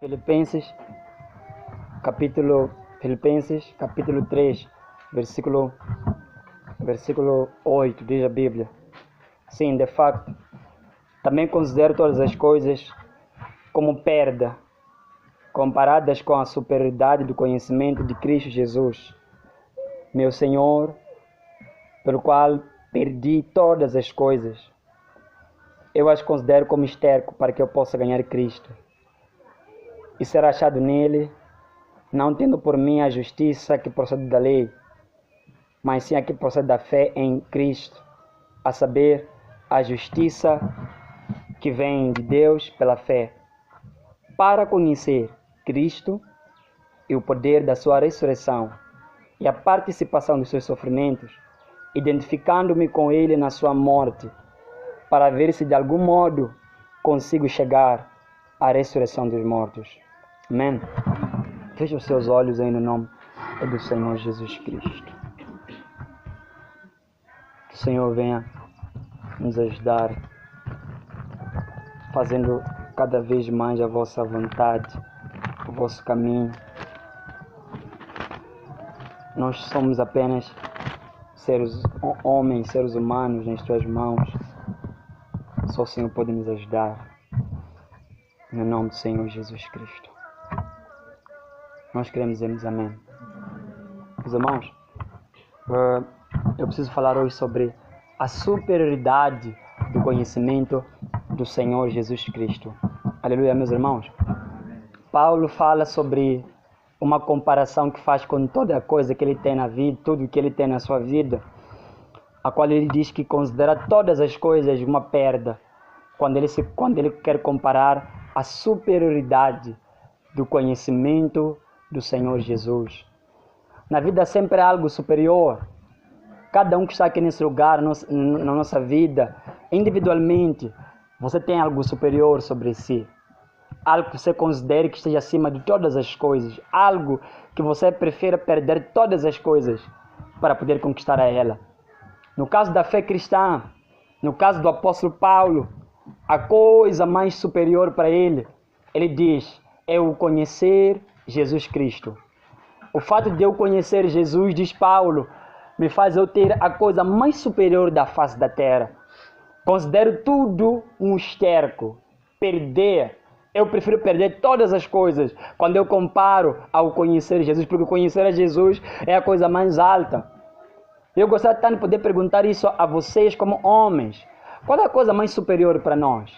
Filipenses, capítulo 3, versículo 8, diz a Bíblia. Sim, de facto, também considero todas as coisas como perda, comparadas com a superioridade do conhecimento de Cristo Jesus, meu Senhor, pelo qual perdi todas as coisas. Eu as considero como esterco para que eu possa ganhar Cristo e ser achado nele, não tendo por mim a justiça que procede da lei, mas sim a que procede da fé em Cristo, a saber, a justiça que vem de Deus pela fé, para conhecer Cristo e o poder da sua ressurreição e a participação dos seus sofrimentos, identificando-me com ele na sua morte, para ver se de algum modo consigo chegar à ressurreição dos mortos. Amém? Feche os seus olhos aí no nome do Senhor Jesus Cristo. Que o Senhor venha nos ajudar, fazendo cada vez mais a vossa vontade, o vosso caminho. Nós somos apenas seres humanos nas tuas mãos. Só o Senhor pode nos ajudar. No nome do Senhor Jesus Cristo. Nós queremos dizer amém. Meus irmãos, eu preciso falar hoje sobre a superioridade do conhecimento do Senhor Jesus Cristo. Aleluia, meus irmãos. Paulo fala sobre uma comparação que faz com toda a coisa que ele tem na vida, tudo que ele tem na sua vida, a qual ele diz que considera todas as coisas uma perda, quando ele quer comparar a superioridade do conhecimento do Senhor Jesus. Na vida sempre há algo superior. Cada um que está aqui nesse lugar, na nossa vida, individualmente, você tem algo superior sobre si. Algo que você considere que esteja acima de todas as coisas. Algo que você prefira perder todas as coisas para poder conquistar a ela. No caso da fé cristã, no caso do apóstolo Paulo, a coisa mais superior para ele diz, é o conhecer Jesus Cristo. O fato de eu conhecer Jesus, diz Paulo, me faz eu ter a coisa mais superior da face da terra. Considero tudo um esterco. Eu prefiro perder todas as coisas quando eu comparo ao conhecer Jesus, porque conhecer a Jesus é a coisa mais alta. Eu gostaria tanto de poder perguntar isso a vocês como homens. Qual é a coisa mais superior para nós?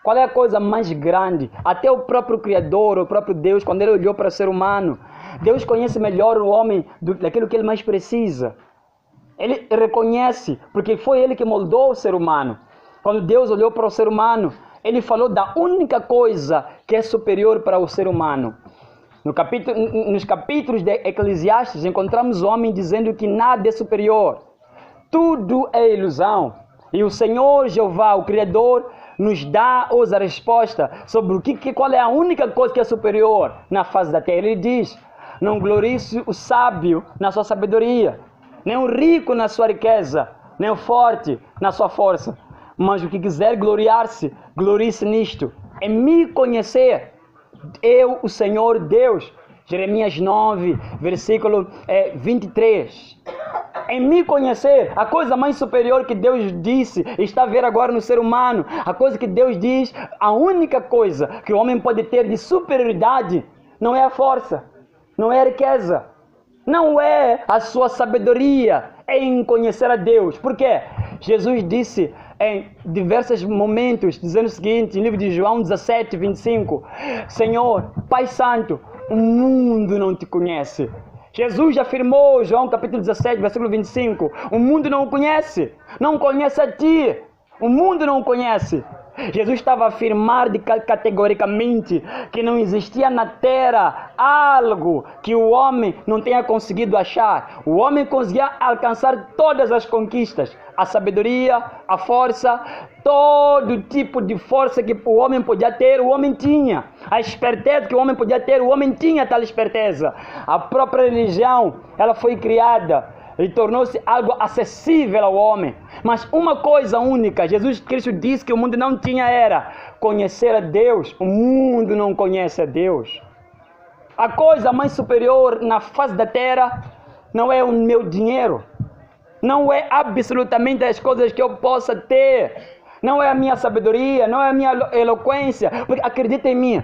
Qual é a coisa mais grande? Até o próprio Criador, o próprio Deus, quando ele olhou para o ser humano, Deus conhece melhor o homem daquilo que ele mais precisa. Ele reconhece, porque foi ele que moldou o ser humano. Quando Deus olhou para o ser humano, ele falou da única coisa que é superior para o ser humano. Nos capítulos de Eclesiastes, encontramos o homem dizendo que nada é superior. Tudo é ilusão. E o Senhor Jeová, o Criador, nos dá hoje a resposta sobre qual é a única coisa que é superior na face da terra. Ele diz, não glorie-se o sábio na sua sabedoria, nem o rico na sua riqueza, nem o forte na sua força. Mas o que quiser gloriar-se, glorie-se nisto, em me conhecer, eu, o Senhor Deus. Jeremias 9, versículo 23. Em me conhecer, a coisa mais superior que Deus disse, está a ver agora no ser humano, a coisa que Deus diz, a única coisa que o homem pode ter de superioridade, não é a força, não é a riqueza, não é a sua sabedoria, é em conhecer a Deus. Por quê? Jesus disse em diversos momentos, dizendo o seguinte, em livro de João 17, 25, Senhor, Pai Santo, o mundo não te conhece. Jesus afirmou, João capítulo 17, versículo 25, o mundo não o conhece a ti, o mundo não o conhece. Jesus estava a afirmar categoricamente que não existia na terra algo que o homem não tenha conseguido achar. O homem conseguia alcançar todas as conquistas, a sabedoria, a força, todo tipo de força que o homem podia ter, o homem tinha. A esperteza que o homem podia ter, o homem tinha tal esperteza. A própria religião, ela foi criada e tornou-se algo acessível ao homem. Mas uma coisa única, Jesus Cristo disse que o mundo não tinha, era conhecer a Deus. O mundo não conhece a Deus. A coisa mais superior na face da terra não é o meu dinheiro, não é absolutamente as coisas que eu possa ter, não é a minha sabedoria, não é a minha eloquência, porque acredita em mim,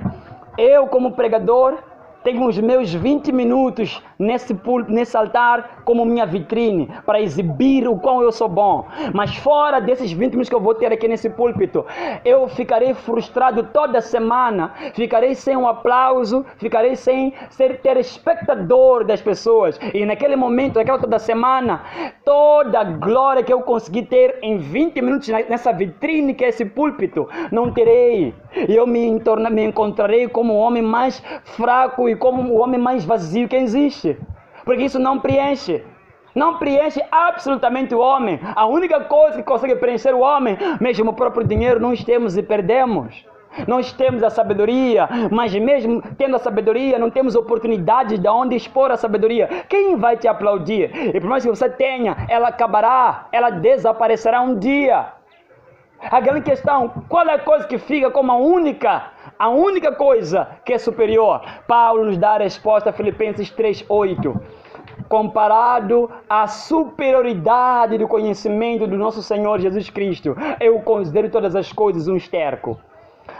eu como pregador tenho os meus 20 minutos nesse altar como minha vitrine, para exibir o quão eu sou bom. Mas fora desses 20 minutos que eu vou ter aqui nesse púlpito, eu ficarei frustrado toda semana, ficarei sem um aplauso, ficarei sem ter espectador das pessoas. E naquele momento, naquela toda semana, toda a glória que eu consegui ter em 20 minutos nessa vitrine que é esse púlpito, não terei. E eu me encontrarei como o homem mais fraco e como o homem mais vazio que existe. Porque isso não preenche. Não preenche absolutamente o homem. A única coisa que consegue preencher o homem, mesmo o próprio dinheiro, nós temos e perdemos. Nós temos a sabedoria, mas mesmo tendo a sabedoria, não temos oportunidade de onde expor a sabedoria. Quem vai te aplaudir? E por mais que você tenha, ela acabará, ela desaparecerá um dia. A grande questão, qual é a coisa que fica como a única coisa que é superior? Paulo nos dá a resposta, Filipenses 3:8. Comparado à superioridade do conhecimento do nosso Senhor Jesus Cristo, eu considero todas as coisas um esterco.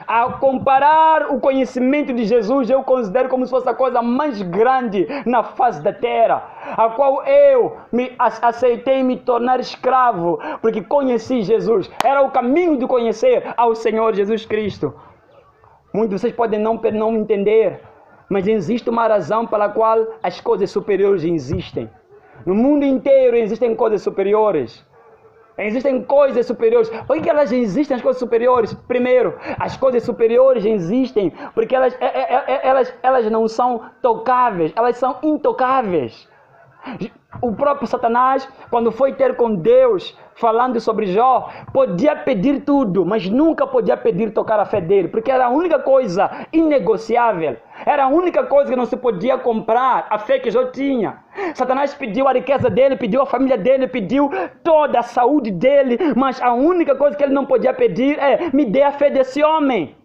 Ao comparar o conhecimento de Jesus, eu considero como se fosse a coisa mais grande na face da terra, a qual eu aceitei me tornar escravo, porque conheci Jesus. Era o caminho de conhecer ao Senhor Jesus Cristo. Muitos de vocês podem não entender, mas existe uma razão pela qual as coisas superiores existem. No mundo inteiro existem coisas superiores. Existem coisas superiores. Por que elas existem, as coisas superiores? Primeiro, as coisas superiores existem porque elas não são tocáveis, elas são intocáveis. O próprio Satanás, quando foi ter com Deus, falando sobre Jó, podia pedir tudo, mas nunca podia pedir tocar a fé dele, porque era a única coisa inegociável, era a única coisa que não se podia comprar, a fé que Jó tinha. Satanás pediu a riqueza dele, pediu a família dele, pediu toda a saúde dele, mas a única coisa que ele não podia pedir é: me dê a fé desse homem.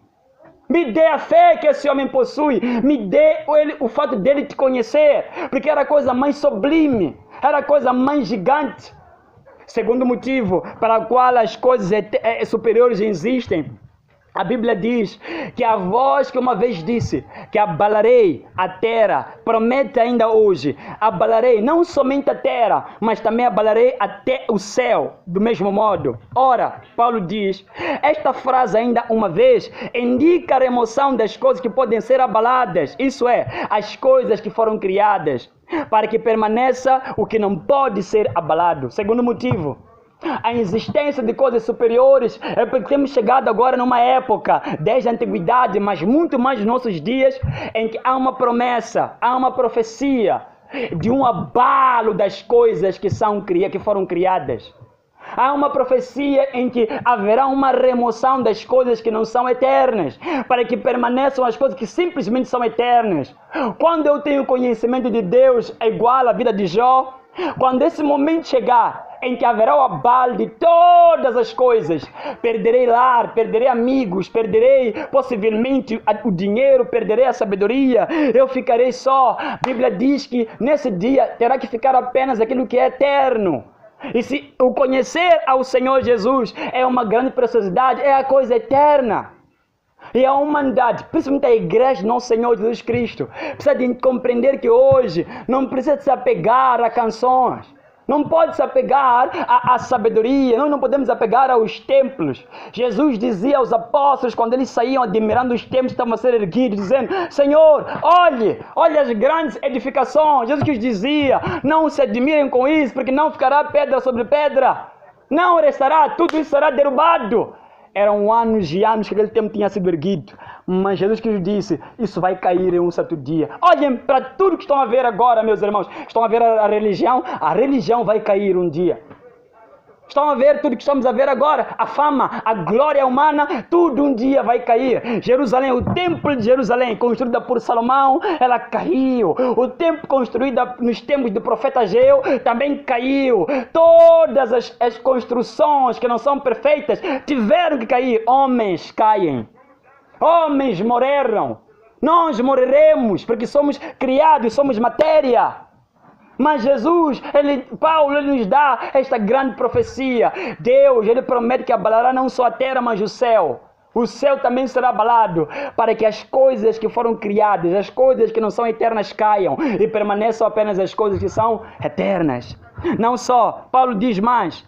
Me dê a fé que esse homem possui. Me dê o fato dele te conhecer. Porque era a coisa mais sublime. Era a coisa mais gigante. Segundo motivo para o qual as coisas superiores existem. A Bíblia diz que a voz que uma vez disse que abalarei a terra, promete ainda hoje, abalarei não somente a terra, mas também abalarei até o céu, do mesmo modo. Ora, Paulo diz, esta frase ainda uma vez indica a remoção das coisas que podem ser abaladas, isso é, as coisas que foram criadas, para que permaneça o que não pode ser abalado. Segundo motivo, a existência de coisas superiores é porque temos chegado agora numa época, desde a antiguidade, mas muito mais nos nossos dias, em que há uma promessa, há uma profecia de um abalo das coisas que foram criadas. Há uma profecia em que haverá uma remoção das coisas que não são eternas, para que permaneçam as coisas que simplesmente são eternas. Quando eu tenho conhecimento de Deus é igual à vida de Jó, quando esse momento chegar, em que haverá o abalo de todas as coisas, perderei lar, perderei amigos, perderei possivelmente o dinheiro, perderei a sabedoria, eu ficarei só. A Bíblia diz que nesse dia terá que ficar apenas aquilo que é eterno. E se o conhecer ao Senhor Jesus é uma grande preciosidade, é a coisa eterna. E a humanidade, principalmente a igreja do nosso Senhor Jesus Cristo, precisa de compreender que hoje não precisa se apegar a canções. Não pode se apegar à sabedoria, nós não podemos apegar aos templos. Jesus dizia aos apóstolos, quando eles saíam admirando os templos que estavam a ser erguidos, dizendo, Senhor, olhe as grandes edificações. Jesus que dizia, não se admirem com isso, porque não ficará pedra sobre pedra. Não restará, tudo isso será derrubado. Eram anos e anos que aquele templo tinha sido erguido. Mas Jesus que disse, isso vai cair em um certo dia. Olhem para tudo que estão a ver agora, meus irmãos. Estão a ver a religião vai cair um dia. Estão a ver tudo que estamos a ver agora? A fama, a glória humana, tudo um dia vai cair. Jerusalém, o templo de Jerusalém, construída por Salomão, ela caiu. O templo construído nos tempos do profeta Ageu também caiu. Todas as construções que não são perfeitas tiveram que cair. Homens caem. Homens morreram. Nós morreremos porque somos criados, somos matéria. Mas Jesus, Paulo, ele nos dá esta grande profecia. Deus, ele promete que abalará não só a terra, mas o céu. O céu também será abalado, para que as coisas que foram criadas, as coisas que não são eternas caiam e permaneçam apenas as coisas que são eternas. Não só, Paulo diz mais,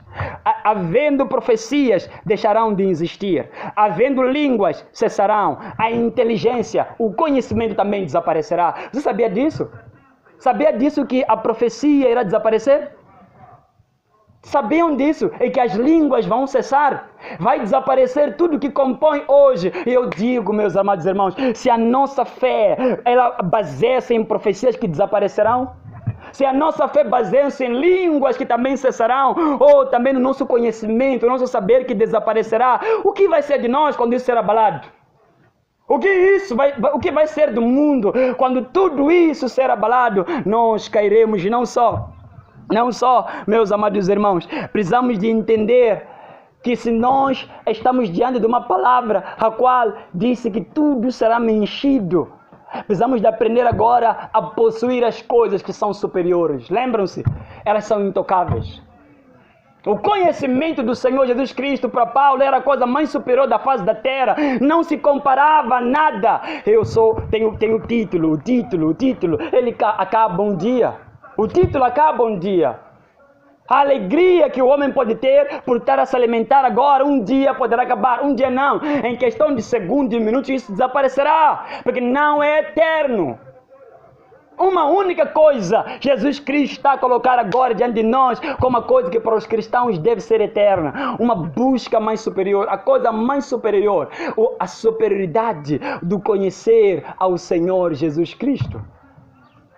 havendo profecias, deixarão de existir. Havendo línguas, cessarão. A inteligência, o conhecimento também desaparecerá. Você sabia disso? Sabia disso que a profecia irá desaparecer? Sabiam disso? E que as línguas vão cessar? Vai desaparecer tudo que compõe hoje. E eu digo, meus amados irmãos, se a nossa fé, ela baseia-se em profecias que desaparecerão, se a nossa fé baseia-se em línguas que também cessarão, ou também no nosso conhecimento, no nosso saber que desaparecerá, o que vai ser de nós quando isso será abalado? O que vai ser do mundo quando tudo isso ser abalado? Nós cairemos. E não só, meus amados irmãos, precisamos de entender que se nós estamos diante de uma palavra a qual disse que tudo será mexido, precisamos de aprender agora a possuir as coisas que são superiores. Lembram-se? Elas são intocáveis. O conhecimento do Senhor Jesus Cristo para Paulo era a coisa mais superior da face da terra. Não se comparava a nada. Tenho o título. Ele acaba um dia. O título acaba um dia. A alegria que o homem pode ter por estar a se alimentar agora, um dia poderá acabar. Um dia não. Em questão de segundos e minutos isso desaparecerá. Porque não é eterno. Uma única coisa Jesus Cristo está a colocar agora diante de nós como uma coisa que para os cristãos deve ser eterna. Uma busca mais superior, a coisa mais superior, a superioridade do conhecer ao Senhor Jesus Cristo.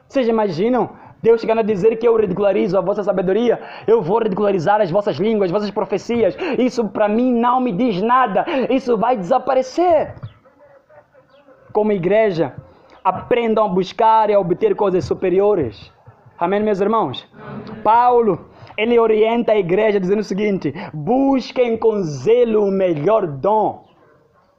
Vocês imaginam Deus chegando a dizer que eu ridicularizo a vossa sabedoria? Eu vou ridicularizar as vossas línguas, as vossas profecias. Isso para mim não me diz nada. Isso vai desaparecer. Como igreja, aprendam a buscar e a obter coisas superiores. Amém, meus irmãos? Paulo, ele orienta a igreja dizendo o seguinte: busquem com zelo o melhor dom.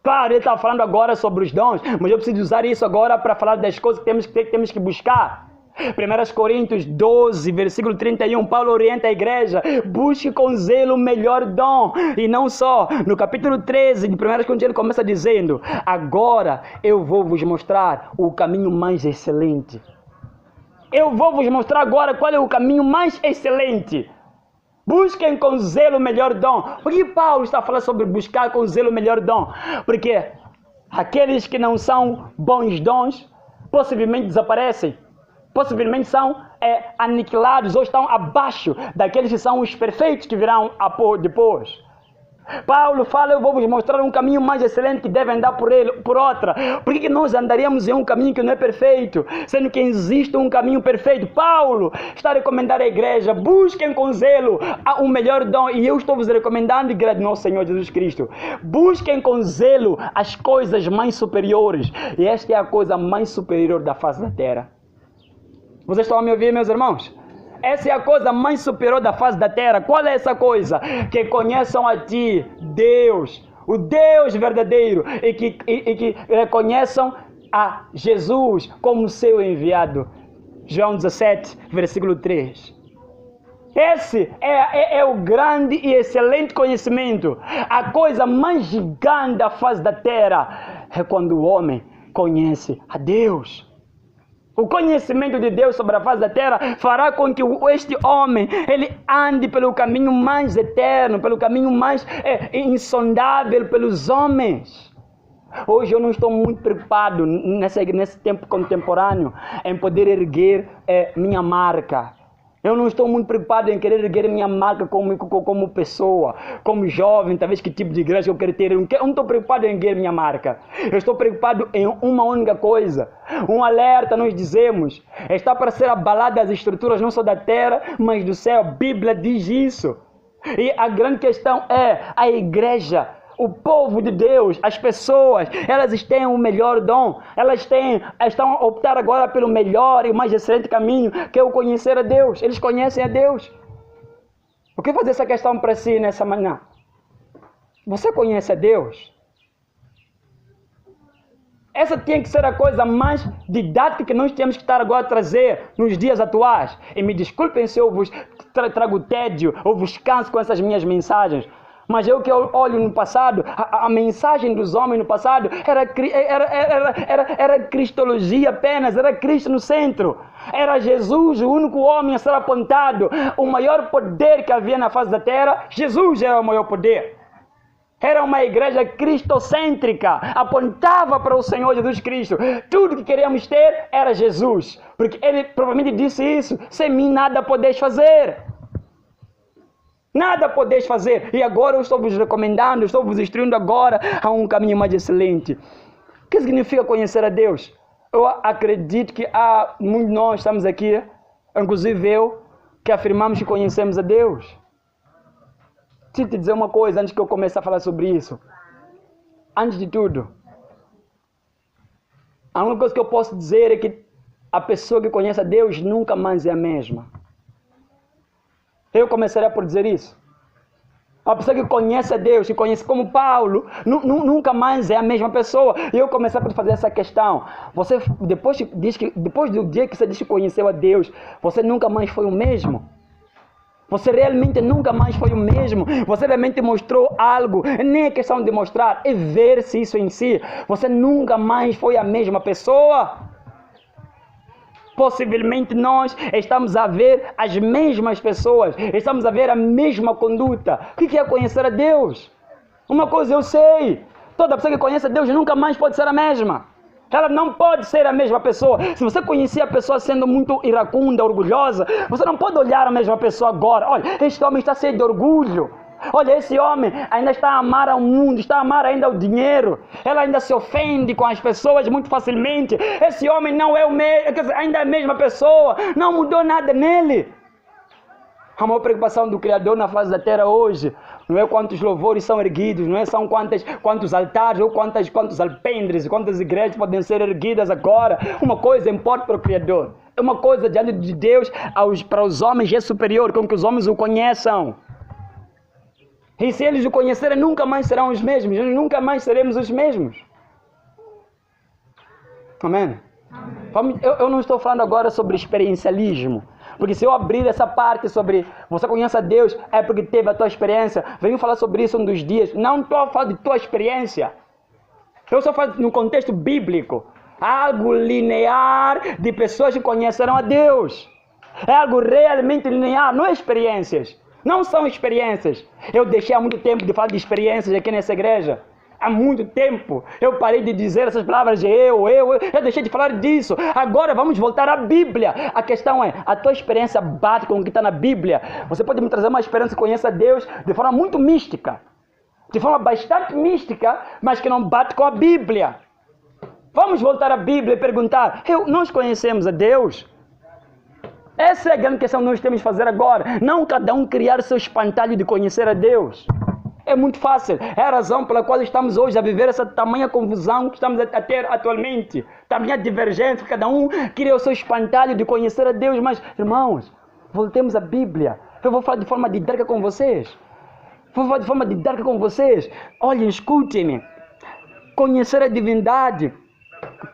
Claro, ele está falando agora sobre os dons, mas eu preciso usar isso agora para falar das coisas que temos que buscar. 1 Coríntios 12, versículo 31, Paulo orienta a igreja: busque com zelo o melhor dom. E não só, no capítulo 13 de 1 Coríntios ele começa dizendo: agora eu vou vos mostrar o caminho mais excelente. Eu vou vos mostrar agora qual é o caminho mais excelente. Busquem com zelo o melhor dom. Por que Paulo está falando sobre buscar com zelo o melhor dom? Porque aqueles que não são bons dons possivelmente desaparecem. Possivelmente são aniquilados ou estão abaixo daqueles que são os perfeitos que virão depois. Paulo fala: eu vou vos mostrar um caminho mais excelente que deve andar por outra. Por que nós andaríamos em um caminho que não é perfeito, sendo que existe um caminho perfeito? Paulo está a recomendar à igreja: busquem com zelo o melhor dom. E eu estou vos recomendando, igreja do nosso Senhor Jesus Cristo, busquem com zelo as coisas mais superiores. E esta é a coisa mais superior da face da terra. Vocês estão a me ouvir, meus irmãos? Essa é a coisa mais superior da face da terra. Qual é essa coisa? Que conheçam a ti, Deus, o Deus verdadeiro, e que reconheçam a Jesus como seu enviado. João 17, versículo 3. Esse é o grande e excelente conhecimento. A coisa mais gigante da face da terra é quando o homem conhece a Deus. O conhecimento de Deus sobre a face da terra fará com que este homem ele ande pelo caminho mais eterno, pelo caminho mais insondável pelos homens. Hoje eu não estou muito preocupado nesse tempo contemporâneo em poder erguer minha marca. Eu não estou muito preocupado em querer erguer minha marca como pessoa, como jovem, talvez que tipo de igreja eu quero ter. Eu não estou preocupado em erguer minha marca. Eu estou preocupado em uma única coisa. Um alerta nós dizemos: está para ser abalada as estruturas não só da terra, mas do céu. A Bíblia diz isso. E a grande questão é a igreja, o povo de Deus, as pessoas, elas têm o melhor dom. Estão a optar agora pelo melhor e mais excelente caminho, que é o conhecer a Deus. Eles conhecem a Deus. O que fazer essa questão para si nessa manhã? Você conhece a Deus? Essa tinha que ser a coisa mais didática que nós temos que estar agora a trazer nos dias atuais. E me desculpem se eu vos trago tédio ou vos canso com essas minhas mensagens. Mas eu que olho no passado, a mensagem dos homens no passado era cristologia apenas, era Cristo no centro. Era Jesus, o único homem a ser apontado. O maior poder que havia na face da terra, Jesus era o maior poder. Era uma igreja cristocêntrica, apontava para o Senhor Jesus Cristo. Tudo que queríamos ter era Jesus, porque Ele provavelmente disse isso: sem mim nada podeis fazer. Nada podeis fazer. E agora eu estou vos recomendando, estou vos instruindo agora a um caminho mais excelente. O que significa conhecer a Deus? Eu acredito que há muitos de nós estamos aqui, inclusive eu, que afirmamos que conhecemos a Deus. Deixa eu te dizer uma coisa antes que eu comece a falar sobre isso. Antes de tudo, a única coisa que eu posso dizer é que a pessoa que conhece a Deus nunca mais é a mesma. Eu começaria por dizer isso. A pessoa que conhece a Deus, que conhece como Paulo, nunca mais é a mesma pessoa. E eu comecei por fazer essa questão. Você, depois do dia que você diz que conheceu a Deus, você nunca mais foi o mesmo? Você realmente nunca mais foi o mesmo. Você realmente mostrou algo. Nem é questão de mostrar, é ver-se isso em si. Você nunca mais foi a mesma pessoa. Possivelmente nós estamos a ver as mesmas pessoas. Estamos a ver a mesma conduta. O que é conhecer a Deus? Uma coisa eu sei. Toda pessoa que conhece a Deus nunca mais pode ser a mesma. Ela não pode ser a mesma pessoa. Se você conhecia a pessoa sendo muito iracunda, orgulhosa, você não pode olhar a mesma pessoa agora. Olha, este homem está cheio de orgulho. Olha, esse homem ainda está a amar ao mundo, está a amar ainda o dinheiro. Ela ainda se ofende com as pessoas muito facilmente. Esse homem não é o mesmo, ainda é a mesma pessoa. Não mudou nada nele. A maior preocupação do Criador na face da terra hoje não é quantos louvores são erguidos, não é são quantos altares ou quantos alpendres, quantas igrejas podem ser erguidas agora. Uma coisa importa para o Criador. É uma coisa diante de Deus para os homens é superior, com que os homens o conheçam. E se eles o conhecerem, nunca mais serão os mesmos. Nunca mais seremos os mesmos. Amém? Eu não estou falando agora sobre experiencialismo. Porque se eu abrir essa parte sobre você conhece a Deus, é porque teve a tua experiência. Venho falar sobre isso um dos dias. Não estou falando de tua experiência. Eu só falo no contexto bíblico. Algo linear de pessoas que conheceram a Deus. É algo realmente linear, não é experiências. Não são experiências. Eu deixei há muito tempo de falar de experiências aqui nessa igreja. Há muito tempo. Eu parei de dizer essas palavras de eu deixei de falar disso. Agora vamos voltar à Bíblia. A questão é, a tua experiência bate com o que está na Bíblia? Você pode me trazer uma experiência que conheça a Deus de forma muito mística. De forma bastante mística, mas que não bate com a Bíblia. Vamos voltar à Bíblia e perguntar, nós conhecemos a Deus? Essa é a grande questão que nós temos que fazer agora. Não cada um criar seu espantalho de conhecer a Deus. É muito fácil. É a razão pela qual estamos hoje a viver essa tamanha confusão que estamos a ter atualmente. Tamanha divergência. Cada um cria o seu espantalho de conhecer a Deus. Mas, irmãos, voltemos à Bíblia. Eu vou falar de forma didática com vocês. Olhem, escutem-me. Conhecer a divindade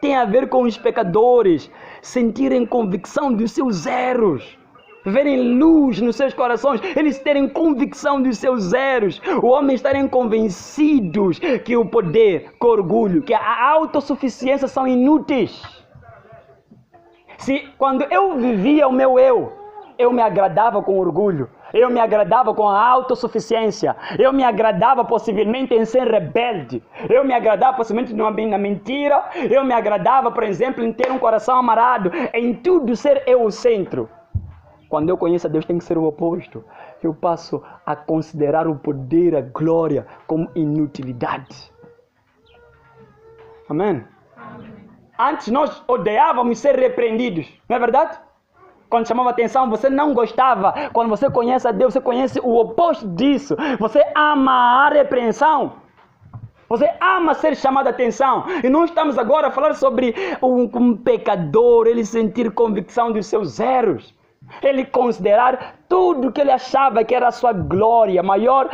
tem a ver com os pecadores sentirem convicção dos seus erros, verem luz nos seus corações, eles terem convicção dos seus erros, o homem estarem convencidos que o poder, que o orgulho, que a autossuficiência são inúteis. Quando eu vivia o meu eu me agradava com orgulho, eu me agradava com a autossuficiência, eu me agradava possivelmente em ser rebelde, eu me agradava possivelmente na mentira, eu me agradava, por exemplo, em ter um coração amarado, em tudo ser eu o centro. Quando eu conheço a Deus tem que ser o oposto. Eu passo a considerar o poder, a glória como inutilidade. Amém? Antes nós odiávamos ser repreendidos, não é verdade? Quando chamava atenção, você não gostava. Quando você conhece a Deus, você conhece o oposto disso. Você ama a repreensão. Você ama ser chamado a atenção. E não estamos agora a falar sobre um pecador, ele sentir convicção dos seus erros. Ele considerar tudo que ele achava que era a sua glória, maior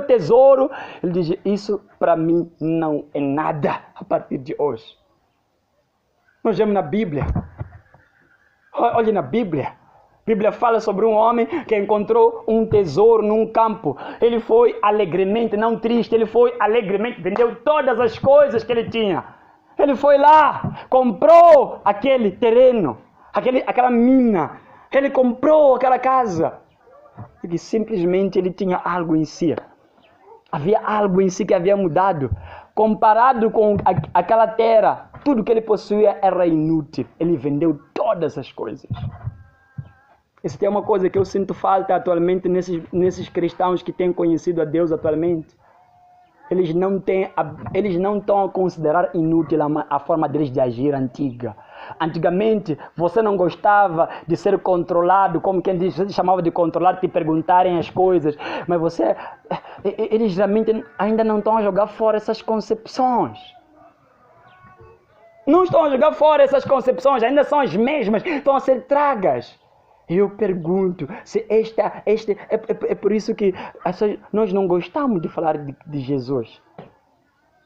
tesouro. Ele diz, isso para mim não é nada a partir de hoje. Nós vemos na Bíblia. Olhe na Bíblia. A Bíblia fala sobre um homem que encontrou um tesouro num campo. Ele foi alegremente, não triste, ele foi alegremente, vendeu todas as coisas que ele tinha. Ele foi lá, comprou aquele terreno, aquela mina. Ele comprou aquela casa. Porque simplesmente ele tinha algo em si. Havia algo em si que havia mudado. Comparado com aquela terra, tudo que ele possuía era inútil. Ele vendeu todas as coisas. Isso é uma coisa que eu sinto falta atualmente nesses cristãos que têm conhecido a Deus atualmente. Eles não estão a considerar inútil a forma deles de agir antiga. Antigamente, você não gostava de ser controlado, como quem diz, chamava de controlar, te perguntarem as coisas. Mas eles realmente ainda não estão a jogar fora essas concepções. Não estão a jogar fora essas concepções, ainda são as mesmas, estão a ser tragas. Eu pergunto se é por isso que nós não gostamos de falar de Jesus.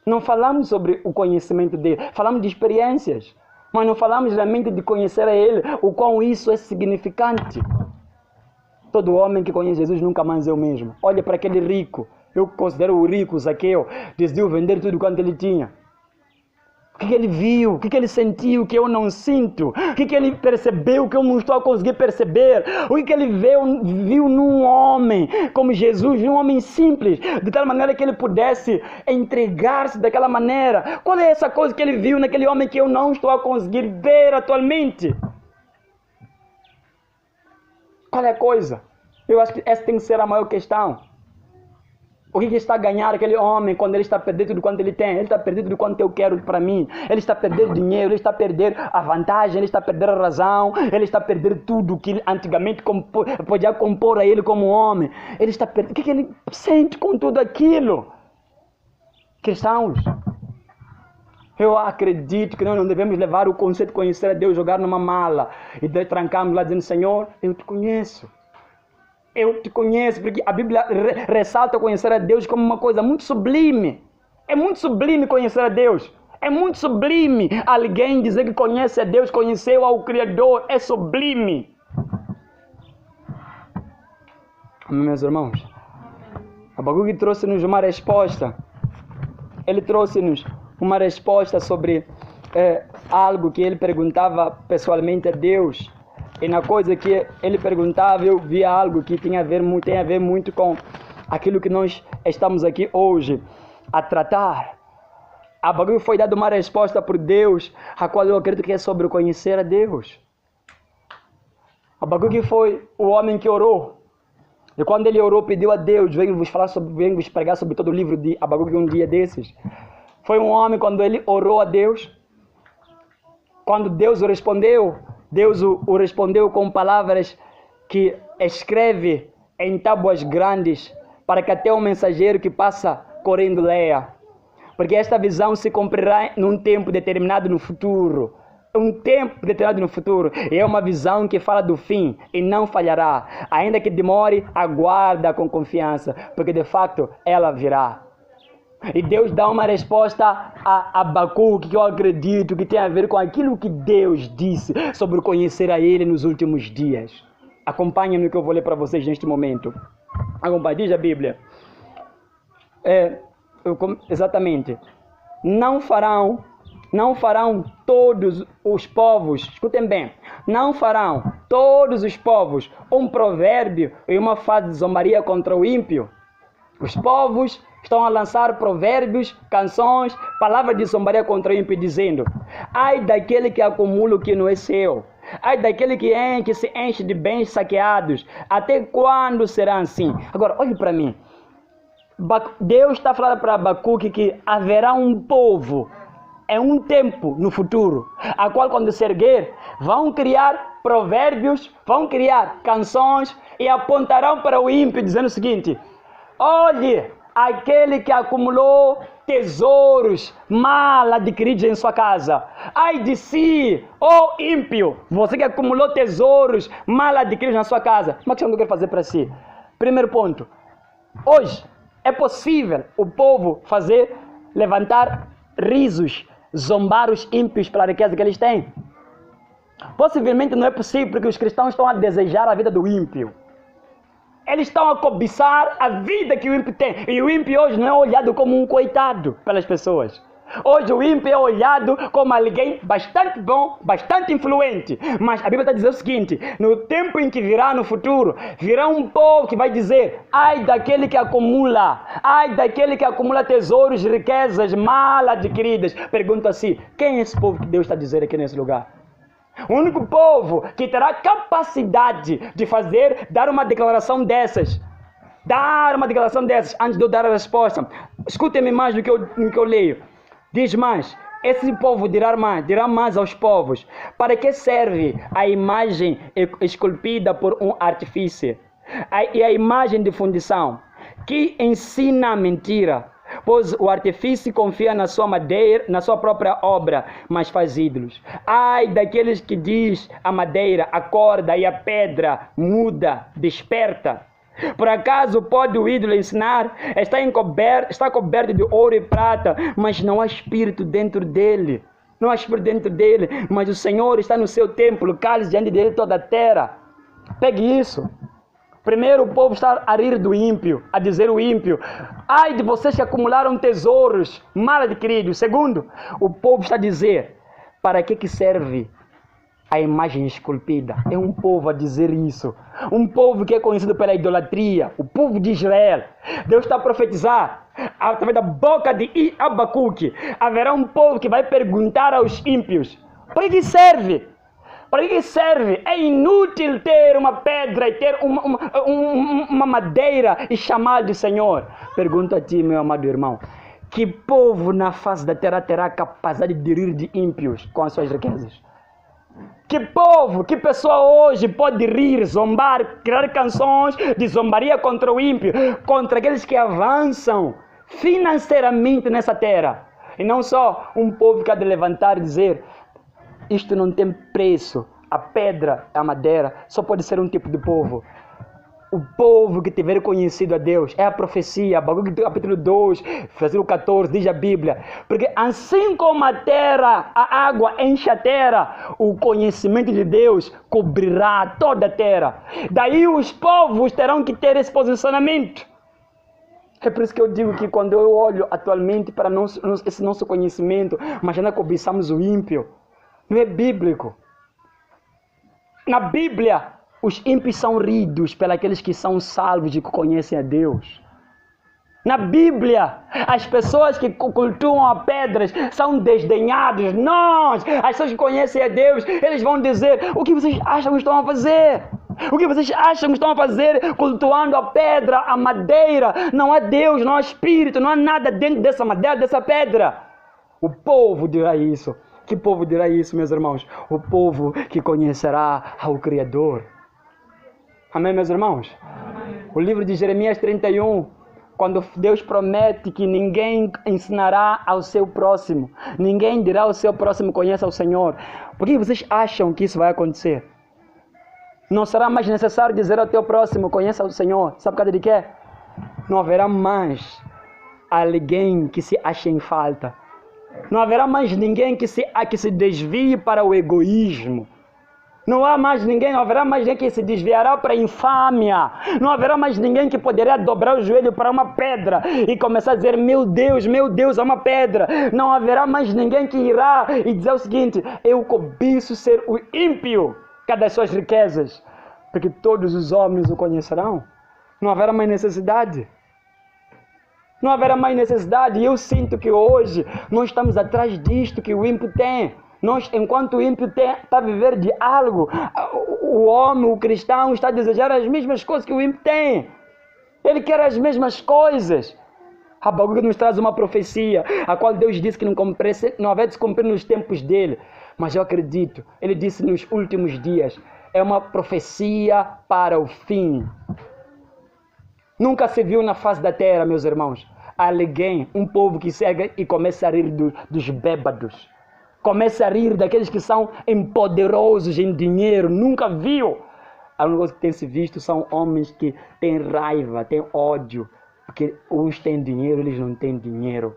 Não falamos sobre o conhecimento dele, falamos de experiências, mas não falamos realmente de conhecer a ele, o quão isso é significante. Todo homem que conhece Jesus nunca mais é o mesmo. Olha para aquele rico, eu considero o rico, Zaqueu, decidiu vender tudo quanto ele tinha. O que ele viu? O que ele sentiu que eu não sinto? O que ele percebeu que eu não estou a conseguir perceber? O que ele viu num homem como Jesus, num homem simples, de tal maneira que ele pudesse entregar-se daquela maneira? Qual é essa coisa que ele viu naquele homem que eu não estou a conseguir ver atualmente? Qual é a coisa? Eu acho que essa tem que ser a maior questão. O que está a ganhar aquele homem quando ele está a perder tudo quanto ele tem? Ele está a perder tudo quanto eu quero para mim. Ele está a perder dinheiro, ele está a perder a vantagem, ele está a perder a razão, ele está a perder tudo que antigamente podia compor a ele como homem. Ele está a perder. O que ele sente com tudo aquilo? Cristãos, eu acredito que nós não devemos levar o conceito de conhecer a Deus, jogar numa mala e trancarmos lá dizendo, Senhor, eu te conheço. Eu te conheço, porque a Bíblia ressalta conhecer a Deus como uma coisa muito sublime. É muito sublime conhecer a Deus. É muito sublime alguém dizer que conhece a Deus, conheceu ao Criador. É sublime. Meus irmãos, Abacuque trouxe-nos uma resposta. Ele trouxe-nos uma resposta sobre algo que ele perguntava pessoalmente a Deus. E na coisa que ele perguntava, eu via algo que tem a ver muito com aquilo que nós estamos aqui hoje a tratar. Abacuque foi dado uma resposta por Deus, a qual eu acredito que é sobre conhecer a Deus. Abacuque foi o homem que orou. E quando ele orou, pediu a Deus, venho vos pregar sobre todo o livro de Abacuque um dia desses. Foi um homem, quando ele orou a Deus, quando Deus o respondeu, Deus o respondeu com palavras que escreve em tábuas grandes, para que até o mensageiro que passa correndo leia. Porque esta visão se cumprirá num tempo determinado no futuro. Um tempo determinado no futuro. E é uma visão que fala do fim e não falhará. Ainda que demore, aguarda com confiança, porque de fato ela virá. E Deus dá uma resposta a Abacuque, que eu acredito que tem a ver com aquilo que Deus disse sobre conhecer a Ele nos últimos dias. Acompanhem-me que eu vou ler para vocês neste momento. Acompanhe, diz a Bíblia. Exatamente. Não farão todos os povos, escutem bem, não farão todos os povos um provérbio e uma fase de zombaria contra o ímpio. Os povos estão a lançar provérbios, canções, palavras de zombaria contra o ímpio, dizendo: ai daquele que acumula o que não é seu, ai daquele que se enche de bens saqueados, até quando será assim? Agora, olhe para mim. Deus está falando para Abacuque que haverá um povo, é um tempo no futuro, a qual quando se erguer, vão criar provérbios, vão criar canções e apontarão para o ímpio dizendo o seguinte: olhe, aquele que acumulou tesouros mal adquiridos em sua casa. Ai de si, ó ímpio, você que acumulou tesouros mal adquiridos na sua casa. Uma questão que eu quero fazer para si. Primeiro ponto. Hoje é possível o povo levantar risos, zombar os ímpios pela riqueza que eles têm? Possivelmente não é possível, porque os cristãos estão a desejar a vida do ímpio. Eles estão a cobiçar a vida que o ímpio tem. E o ímpio hoje não é olhado como um coitado pelas pessoas. Hoje o ímpio é olhado como alguém bastante bom, bastante influente. Mas a Bíblia está dizendo o seguinte: no tempo em que virá no futuro, virá um povo que vai dizer: ai daquele que acumula, ai daquele que acumula tesouros, riquezas mal adquiridas. Pergunta assim: quem é esse povo que Deus está dizendo aqui nesse lugar? O único povo que terá capacidade de dar uma declaração dessas. Antes de eu dar a resposta. Escutem-me mais do que eu leio. Diz mais: esse povo dirá mais aos povos: para que serve a imagem esculpida por um artífice? E a imagem de fundição, que ensina a mentira? Pois o artífice confia na sua madeira, na sua própria obra, mas faz ídolos. Ai daqueles que diz a madeira, acorda, e a pedra muda, desperta. Por acaso pode o ídolo ensinar? Está coberto de ouro e prata, mas não há espírito dentro dele. Não há espírito dentro dele, mas o Senhor está no seu templo, cale diante dele toda a terra. Pegue isso. Primeiro, o povo está a rir do ímpio, a dizer o ímpio: ai de vocês que acumularam tesouros mal adquiridos. Segundo, o povo está a dizer: para que serve a imagem esculpida? É um povo a dizer isso. Um povo que é conhecido pela idolatria, o povo de Israel. Deus está a profetizar, através da boca de Abacuque, haverá um povo que vai perguntar aos ímpios: para que serve? Para que serve? É inútil ter uma pedra e ter uma madeira e chamar de Senhor. Pergunto a ti, meu amado irmão: que povo na face da terra terá capacidade de rir de ímpios com as suas riquezas? Que povo, que pessoa hoje pode rir, zombar, criar canções de zombaria contra o ímpio, contra aqueles que avançam financeiramente nessa terra? E não só um povo que há de levantar e dizer: isto não tem preço, a pedra, a madeira, só pode ser um tipo de povo. O povo que tiver conhecido a Deus. É a profecia, Abacuque capítulo 2, versículo 14, diz a Bíblia: porque assim como a terra, a água enche a terra, o conhecimento de Deus cobrirá toda a terra. Daí os povos terão que ter esse posicionamento. É por isso que eu digo que quando eu olho atualmente para esse nosso conhecimento, mas ainda cobiçamos o ímpio, não é bíblico. Na Bíblia, os ímpios são ridos pelos que são salvos e que conhecem a Deus. Na Bíblia, as pessoas que cultuam a pedras são desdenhados. As pessoas que conhecem a Deus, eles vão dizer: o que vocês acham que estão a fazer? O que vocês acham que estão a fazer cultuando a pedra, a madeira? Não há Deus, não há Espírito, não há nada dentro dessa madeira, dessa pedra. O povo dirá isso. Que povo dirá isso, meus irmãos? O povo que conhecerá ao Criador. Amém, meus irmãos? Amém. O livro de Jeremias 31, quando Deus promete que ninguém ensinará ao seu próximo, ninguém dirá ao seu próximo: conheça o Senhor. Por que vocês acham que isso vai acontecer? Não será mais necessário dizer ao teu próximo: conheça o Senhor. Sabe por causa de quê? Não haverá mais alguém que se ache em falta. Não haverá mais ninguém que se desvie para o egoísmo. Não haverá mais ninguém que se desviará para a infâmia. Não haverá mais ninguém que poderá dobrar o joelho para uma pedra e começar a dizer: meu Deus, é uma pedra. Não haverá mais ninguém que irá e dizer o seguinte: eu cobiço ser o ímpio, cada das suas riquezas, porque todos os homens o conhecerão. Não haverá mais necessidade. Não haverá mais necessidade. E eu sinto que hoje nós estamos atrás disto que o ímpio tem. Nós, enquanto o ímpio está a viver de algo, o homem, o cristão, está a desejar as mesmas coisas que o ímpio tem. Ele quer as mesmas coisas. Abacuque nos traz uma profecia, a qual Deus disse que não havia de se cumprir nos tempos dele. Mas eu acredito, ele disse nos últimos dias, é uma profecia para o fim. Nunca se viu na face da terra, meus irmãos, alguém, um povo que chega e começa a rir dos bêbados. Começa a rir daqueles que são poderosos em dinheiro. Nunca viu. A única coisa que tem se visto são homens que têm raiva, têm ódio. Porque uns têm dinheiro, eles não têm dinheiro.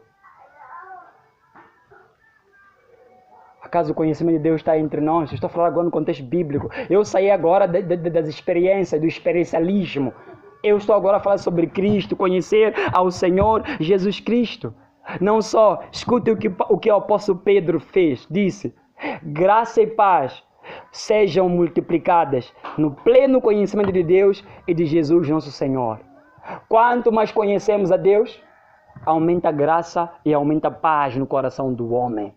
Acaso o conhecimento de Deus está entre nós? Eu estou falando agora no contexto bíblico. Eu saí agora das experiências, do experiencialismo. Eu estou agora a falar sobre Cristo, conhecer ao Senhor Jesus Cristo. Não só, escute o que o apóstolo Pedro fez. Disse, graça e paz sejam multiplicadas no pleno conhecimento de Deus e de Jesus nosso Senhor. Quanto mais conhecemos a Deus, aumenta a graça e aumenta a paz no coração do homem.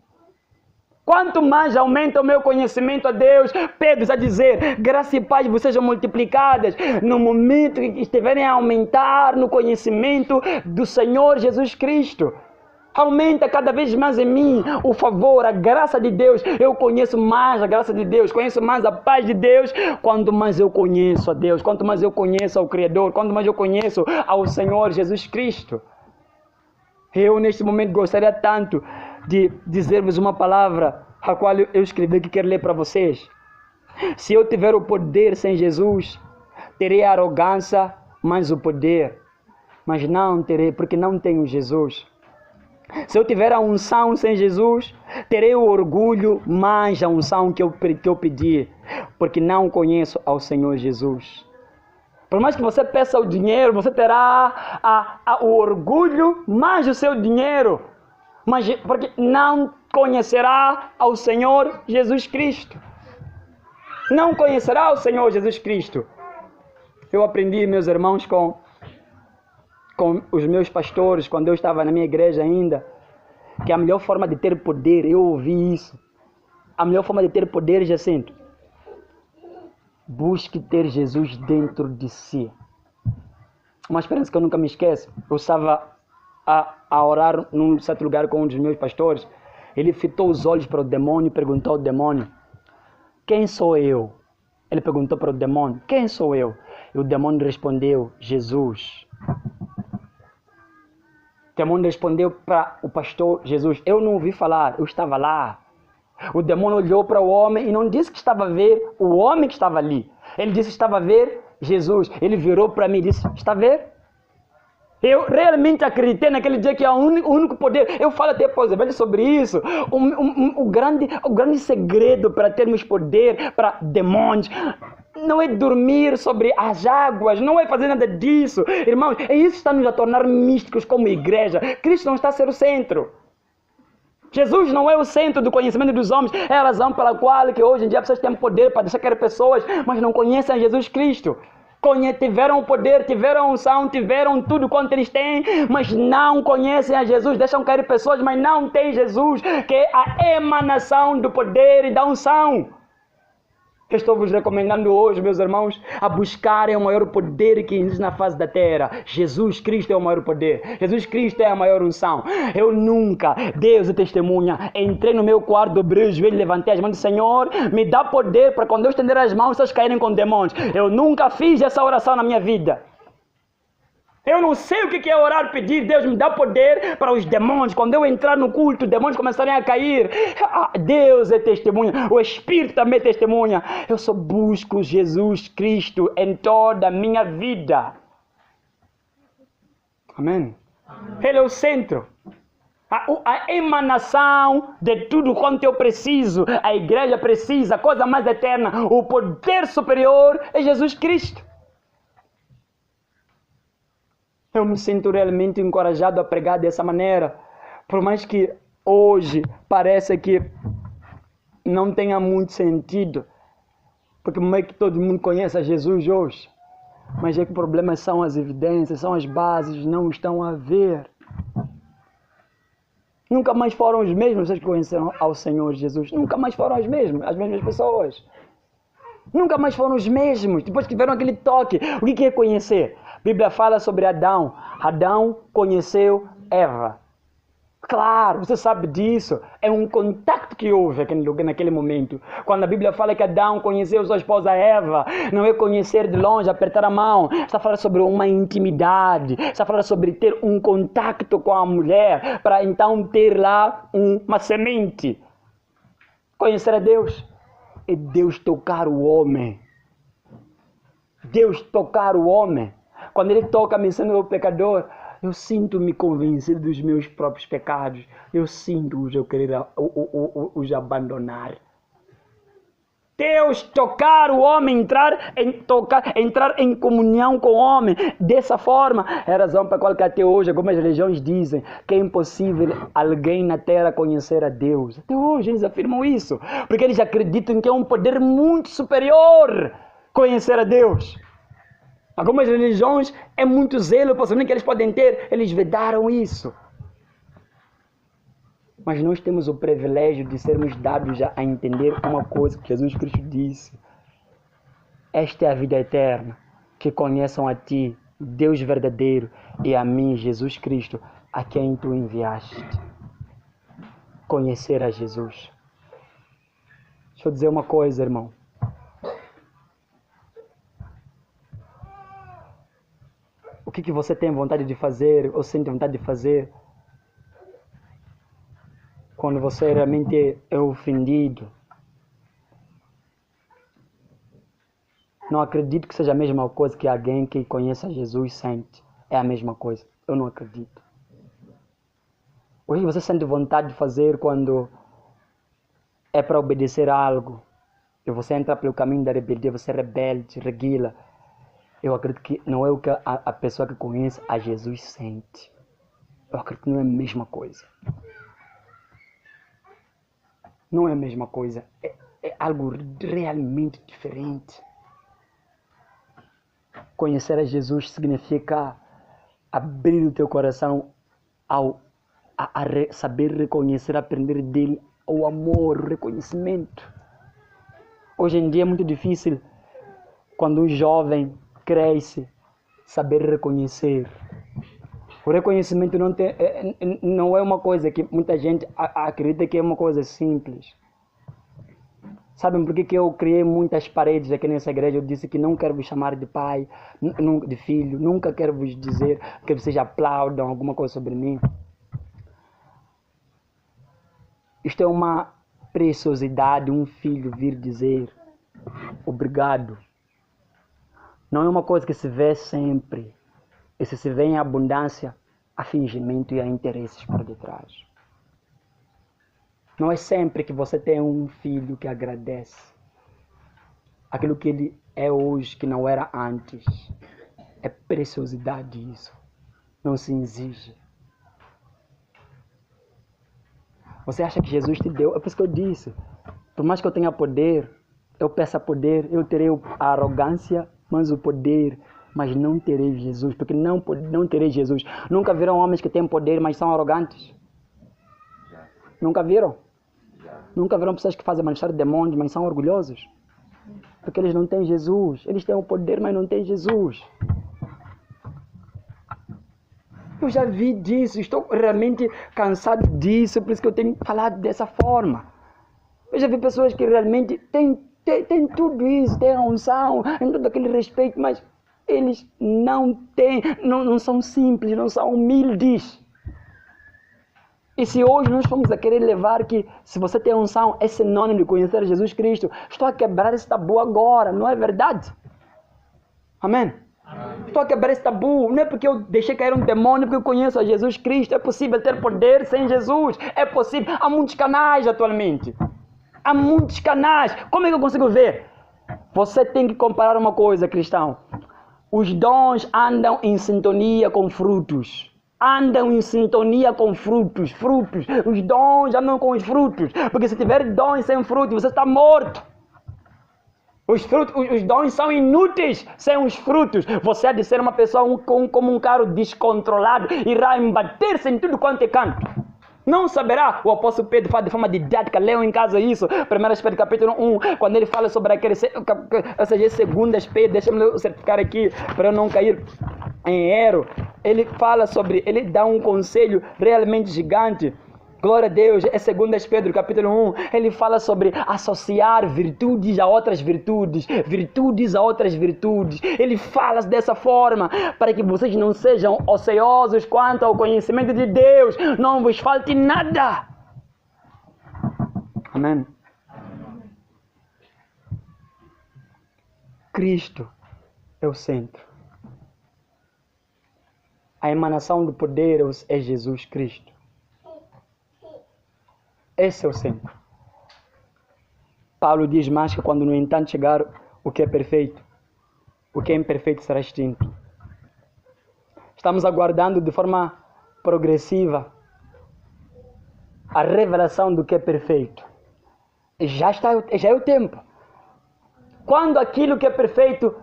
Quanto mais aumenta o meu conhecimento a Deus, Pedro está a dizer, graça e paz vos sejam multiplicadas no momento que estiverem a aumentar no conhecimento do Senhor Jesus Cristo. Aumenta cada vez mais em mim o favor, a graça de Deus. Eu conheço mais a graça de Deus, conheço mais a paz de Deus. Quanto mais eu conheço a Deus, quanto mais eu conheço ao Criador, quanto mais eu conheço ao Senhor Jesus Cristo. Eu neste momento gostaria tanto de dizer-vos uma palavra, a qual eu escrevi que quero ler para vocês. Se eu tiver o poder sem Jesus, terei a arrogância mais o poder, mas não terei, porque não tenho Jesus. Se eu tiver a unção sem Jesus, terei o orgulho mais a unção que eu pedi, porque não conheço ao Senhor Jesus. Por mais que você peça o dinheiro, você terá o orgulho mais o seu dinheiro, mas porque não conhecerá ao Senhor Jesus Cristo. Não conhecerá o Senhor Jesus Cristo. Eu aprendi, meus irmãos, com os meus pastores, quando eu estava na minha igreja ainda, que a melhor forma de ter poder, eu ouvi isso, a melhor forma de ter poder, Jacinto, busque ter Jesus dentro de si. Uma experiência que eu nunca me esqueço. Eu estava a orar num certo lugar com um dos meus pastores. Ele fitou os olhos para o demônio e perguntou ao demônio, quem sou eu? Ele perguntou para o demônio, quem sou eu? E o demônio respondeu, Jesus. O demônio respondeu para o pastor, Jesus, eu não ouvi falar, eu estava lá. O demônio olhou para o homem e não disse que estava a ver o homem que estava ali. Ele disse que estava a ver Jesus. Ele virou para mim e disse, está a ver? Eu realmente acreditei naquele dia que é o único poder. Eu falo até sobre isso. O grande segredo para termos poder para demônios não é dormir sobre as águas, não é fazer nada disso. Irmãos, é isso que está nos a tornar místicos como igreja. Cristo não está a ser o centro. Jesus não é o centro do conhecimento dos homens. É a razão pela qual que hoje em dia pessoas têm poder para deixar cair pessoas, mas não conhecem Jesus Cristo. Tiveram o poder, tiveram a unção, tiveram tudo quanto eles têm, mas não conhecem a Jesus, deixam cair pessoas, mas não têm Jesus, que é a emanação do poder e da unção. Eu estou vos recomendando hoje, meus irmãos, a buscarem o maior poder que existe na face da terra. Jesus Cristo é o maior poder. Jesus Cristo é a maior unção. Eu nunca, Deus é testemunha, entrei no meu quarto, dobrei os joelhos, levantei as mãos do Senhor, me dá poder para quando eu estender as mãos, vocês caírem com demônios. Eu nunca fiz essa oração na minha vida. Eu não sei o que é orar, pedir, Deus me dá poder para os demônios. Quando eu entrar no culto, os demônios começarem a cair. Deus é testemunha, o Espírito também é testemunha. Eu só busco Jesus Cristo em toda a minha vida. Amém? Ele é o centro. A emanação de tudo quanto eu preciso, a igreja precisa, a coisa mais eterna, o poder superior é Jesus Cristo. Eu me sinto realmente encorajado a pregar dessa maneira. Por mais que hoje pareça que não tenha muito sentido. Porque não é que todo mundo conhece a Jesus hoje. Mas é que o problema são as evidências, são as bases, não estão a ver. Nunca mais foram os mesmos vocês que conheceram ao Senhor Jesus. Nunca mais foram as mesmas pessoas. Nunca mais foram os mesmos. Depois que tiveram aquele toque. O que é conhecer? A Bíblia fala sobre Adão. Adão conheceu Eva. Claro, você sabe disso. É um contato que houve naquele momento. Quando a Bíblia fala que Adão conheceu sua esposa Eva, não é conhecer de longe, apertar a mão. Está falando sobre uma intimidade. Está falando sobre ter um contato com a mulher, para então ter lá uma semente. Conhecer a Deus é Deus tocar o homem. Deus tocar o homem. Quando Ele toca me sendo o pecador, eu sinto-me convencido dos meus próprios pecados. Eu sinto-os eu querer os abandonar. Deus tocar o homem, entrar em comunhão com o homem. Dessa forma, é a razão para a qual que até hoje algumas religiões dizem que é impossível alguém na terra conhecer a Deus. Até hoje eles afirmam isso, porque eles acreditam que é um poder muito superior conhecer a Deus. Algumas religiões é muito zelo, possivelmente que eles podem ter, eles vedaram isso. Mas nós temos o privilégio de sermos dados a entender uma coisa que Jesus Cristo disse. Esta é a vida eterna, que conheçam a Ti, Deus verdadeiro, e a mim, Jesus Cristo, a quem Tu enviaste. Conhecer a Jesus. Deixa eu dizer uma coisa, irmão. O que você tem vontade de fazer ou sente vontade de fazer quando você realmente é ofendido? Não acredito que seja a mesma coisa que alguém que conheça Jesus sente. É a mesma coisa. Eu não acredito. O que você sente vontade de fazer quando é para obedecer a algo e você entra pelo caminho da rebeldia, você é rebelde, reguila? Eu acredito que não é o que a pessoa que conhece a Jesus sente. Eu acredito que não é a mesma coisa. Não é a mesma coisa. É algo realmente diferente. Conhecer a Jesus significa abrir o teu coração a saber reconhecer, aprender dele o amor, o reconhecimento. Hoje em dia é muito difícil quando um jovem cresce, saber reconhecer. O reconhecimento não é uma coisa que muita gente acredita que é uma coisa simples. Sabem por que eu criei muitas paredes aqui nessa igreja? Eu disse que não quero vos chamar de pai, de filho, nunca quero vos dizer que vocês aplaudam alguma coisa sobre mim. Isto é uma preciosidade, um filho vir dizer obrigado. Não é uma coisa que se vê sempre. E se vê em abundância, há fingimento e há interesses por detrás. Não é sempre que você tem um filho que agradece. Aquilo que ele é hoje, que não era antes. É preciosidade isso. Não se exige. Você acha que Jesus te deu? É por isso que eu disse. Por mais que eu tenha poder, eu peça poder, eu terei a arrogância, mas o poder, mas não terei Jesus, porque não terei Jesus. Nunca viram homens que têm poder, mas são arrogantes? Nunca viram? Nunca viram pessoas que fazem manifestar demônios, mas são orgulhosos? Porque eles não têm Jesus. Eles têm o poder, mas não têm Jesus. Eu já vi disso, estou realmente cansado disso, por isso que eu tenho falado dessa forma. Eu já vi pessoas que realmente têm tudo isso, têm a unção, têm todo aquele respeito, mas eles não têm, não são simples, não são humildes. E se hoje nós formos a querer levar que se você tem unção é sinônimo de conhecer Jesus Cristo, estou a quebrar esse tabu agora, não é verdade? Amém? Amém. Estou a quebrar esse tabu, não é porque eu deixei cair um demônio, porque eu conheço a Jesus Cristo. É possível ter poder sem Jesus, é possível. Há muitos canais atualmente. Há muitos canais. Como é que eu consigo ver? Você tem que comparar uma coisa, cristão. Os dons andam em sintonia com frutos. Andam em sintonia com frutos. Os dons andam com os frutos. Porque se tiver dons sem frutos, você está morto. Os dons são inúteis sem os frutos. Você há de ser uma pessoa como um carro descontrolado. Irá embater-se em tudo quanto é canto. Não saberá. O apóstolo Pedro fala de forma didática. Leiam em casa isso. 1 Pedro capítulo 1. Quando ele fala sobre aquele... Ou seja, 2 Pedro. Deixa-me certificar aqui para eu não cair em erro. ele fala sobre, ele dá um conselho realmente gigante. Glória a Deus, é 2 Pedro capítulo 1, ele fala sobre associar virtudes a outras virtudes, virtudes a outras virtudes. Ele fala dessa forma, para que vocês não sejam ociosos quanto ao conhecimento de Deus, não vos falte nada. Amém. Cristo é o centro. A emanação do poder é Jesus Cristo. Esse é o centro. Paulo diz mais que quando, no entanto, chegar o que é perfeito, o que é imperfeito será extinto. Estamos aguardando de forma progressiva a revelação do que é perfeito. Já é o tempo. Quando aquilo que é perfeito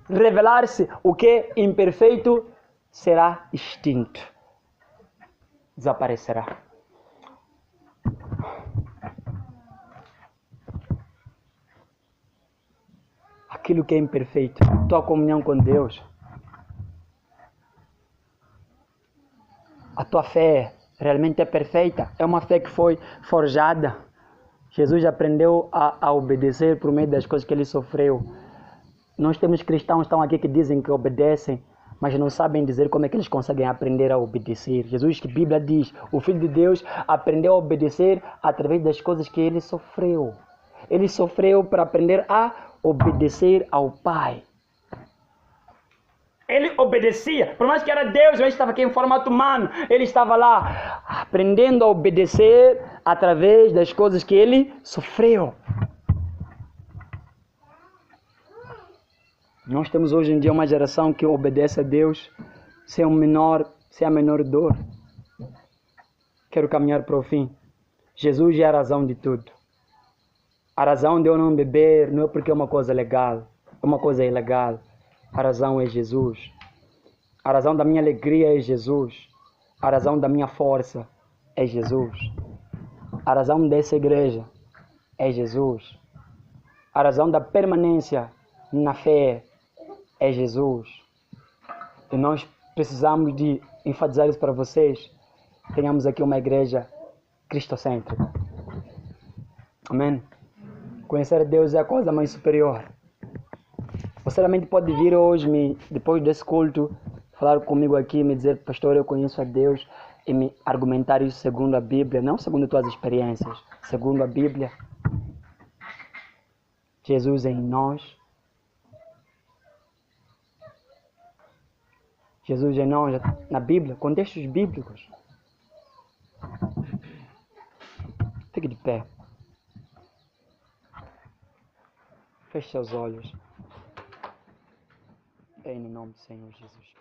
revelar-se, o que é imperfeito será extinto. Desaparecerá. Aquilo que é imperfeito, tua comunhão com Deus, a tua fé realmente é perfeita, é uma fé que foi forjada. Jesus aprendeu a obedecer por meio das coisas que ele sofreu. Nós temos cristãos que estão aqui que dizem que obedecem, mas não sabem dizer como é que eles conseguem aprender a obedecer. Jesus, que a Bíblia diz, o Filho de Deus aprendeu a obedecer através das coisas que ele sofreu. Ele sofreu para aprender a obedecer ao Pai. Ele obedecia, por mais que era Deus, mas estava aqui em formato humano. Ele estava lá aprendendo a obedecer através das coisas que ele sofreu. Nós temos hoje em dia uma geração que obedece a Deus sem a menor dor. Quero caminhar para o fim. Jesus é a razão de tudo. A razão de eu não beber não é porque é uma coisa legal, é uma coisa ilegal. A razão é Jesus. A razão da minha alegria é Jesus. A razão da minha força é Jesus. A razão dessa igreja é Jesus. A razão da permanência na fé é Jesus. E nós precisamos de enfatizar isso para vocês. Tenhamos aqui uma igreja cristocêntrica. Amém? Conhecer Deus é a coisa mais superior. Você realmente pode vir hoje, depois desse culto, falar comigo aqui, me dizer, pastor, eu conheço a Deus, e me argumentar isso segundo a Bíblia, não segundo tuas experiências, segundo a Bíblia. Jesus em nós. Jesus em nós, na Bíblia, contextos bíblicos. Fique de pé. Feche seus olhos. Em nome do Senhor Jesus.